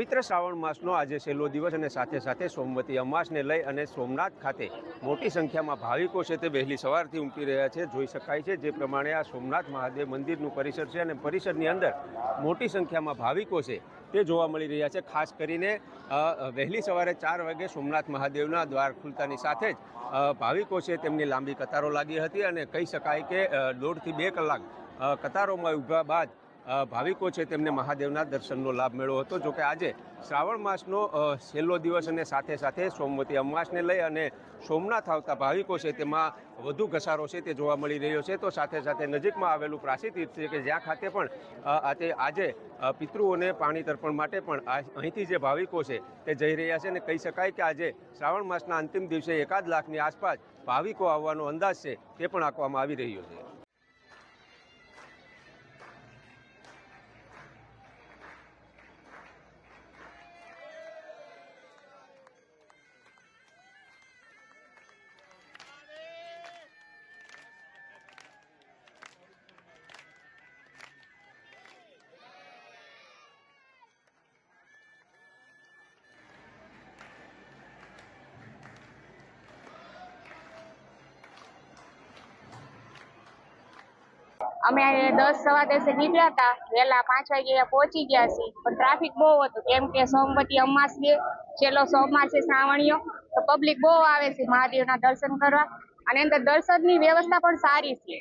પવિત્ર શ્રાવણ માસનો આજે છેલ્લો દિવસ અને સાથે સાથે સોમવતી અમાસને લઈ અને સોમનાથ ખાતે મોટી સંખ્યામાં ભાવિકો છે તે વહેલી સવારથી ઉમટી રહ્યા છે। જોઈ શકાય છે જે પ્રમાણે આ સોમનાથ મહાદેવ મંદિરનું પરિસર છે અને પરિસરની અંદર મોટી સંખ્યામાં ભાવિકો છે તે જોવા મળી રહ્યા છે। ખાસ કરીને વહેલી સવારે 4 વાગે સોમનાથ મહાદેવના દ્વાર ખુલતાની સાથે જ ભાવિકો છે તેમની લાંબી કતારો લાગી હતી અને કહી શકાય કે 1.5 થી 2 કલાક કતારોમાં ઊભા બાદ ભાવિકો છે તેમને મહાદેવના દર્શનનો લાભ મેળવ્યો હતો। જોકે આજે શ્રાવણ માસનો છેલ્લો દિવસ અને સાથે સાથે સોમવતી અમાસને લઈ અને સોમનાથ આવતા ભાવિકો છે તેમાં વધુ ઘસારો છે તે જોવા મળી રહ્યો છે। તો સાથે સાથે નજીકમાં આવેલું પ્રાસી તીર્થ છે કે જ્યાં ખાતે પણ આજે પિતૃઓને પાણી તર્પણ માટે પણ અહીંથી જે ભાવિકો છે તે જઈ રહ્યા છે અને કહી શકાય કે આજે શ્રાવણ માસના અંતિમ દિવસે 1 લાખની આસપાસ ભાવિકો આવવાનો અંદાજ છે તે પણ આંકવામાં આવી રહ્યો છે। અમે 10 સવા 10 નીકળ્યા હતા, વહેલા 5 વાગે પહોંચી ગયા છીએ, પણ ટ્રાફિક બહુ હતું કેમ કે સોમવતી અમાસ છે, છેલ્લો સોમવાર છે શ્રાવણીયો, તો પબ્લિક બહુ આવે છે મહાદેવના દર્શન કરવા। અને અંદર દર્શનની વ્યવસ્થા પણ સારી છે,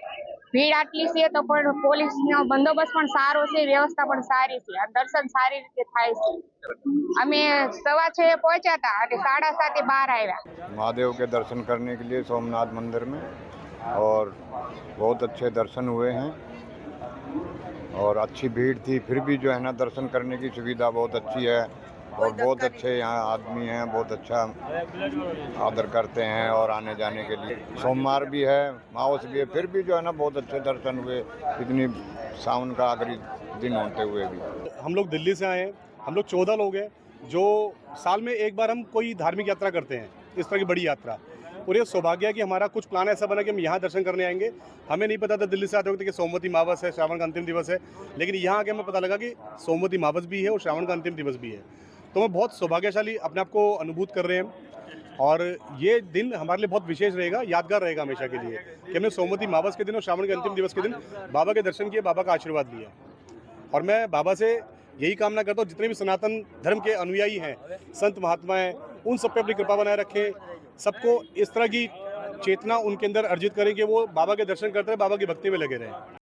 ભીડ આટલી છે તો પણ પોલીસનો બંદોબસ્ત પણ સારો છે, વ્યવસ્થા પણ સારી છે અને દર્શન સારી રીતે થાય છે। અમે સવા 6 પહોંચ્યા હતા અને 7:30 બહાર આવ્યા। महादेव के दर्शन करने के लिए सोमनाथ मंदिर में और बहुत अच्छे दर्शन हुए हैं और अच्छी भीड़ थी, फिर भी जो है ना दर्शन करने की सुविधा बहुत अच्छी है और बहुत अच्छे यहाँ आदमी हैं, बहुत अच्छा आदर करते हैं और आने जाने के लिए सोमवार भी है, मावस भी है, फिर भी जो है ना बहुत अच्छे दर्शन हुए, इतनी सावन का आखिरी दिन होते हुए भी। हम लोग दिल्ली से आए हैं, हम लोग 14 लोग हैं जो साल में एक बार हम कोई धार्मिक यात्रा करते हैं, इस तरह की बड़ी यात्रा, और ये सौभाग्य है कि हमारा कुछ प्लान ऐसा बना कि हम यहाँ दर्शन करने आएंगे। हमें नहीं पता था दिल्ली से आते वक्त कि सोमवती मावस है, श्रावण का अंतिम दिवस है, लेकिन यहाँ आके हमें पता लगा कि सोमवती मावस भी है और श्रावण का अंतिम दिवस भी है। तो मैं बहुत सौभाग्यशाली अपने आप को अनुभूत कर रहे हैं और ये दिन हमारे लिए बहुत विशेष रहेगा, यादगार रहेगा हमेशा के लिए कि हमने सोमवती मावस के दिन और श्रावण के अंतिम दिवस के दिन बाबा के दर्शन किए, बाबा का आशीर्वाद लिया। और मैं बाबा से यही कामना करता हूँ जितने भी सनातन धर्म के अनुयायी हैं, संत महात्मा हैं, उन सब पे अपनी कृपा बनाए रखें, सबको इस तरह की चेतना उनके अंदर अर्जित करें कि वो बाबा के दर्शन करते रहे, बाबा की भक्ति में लगे रहें।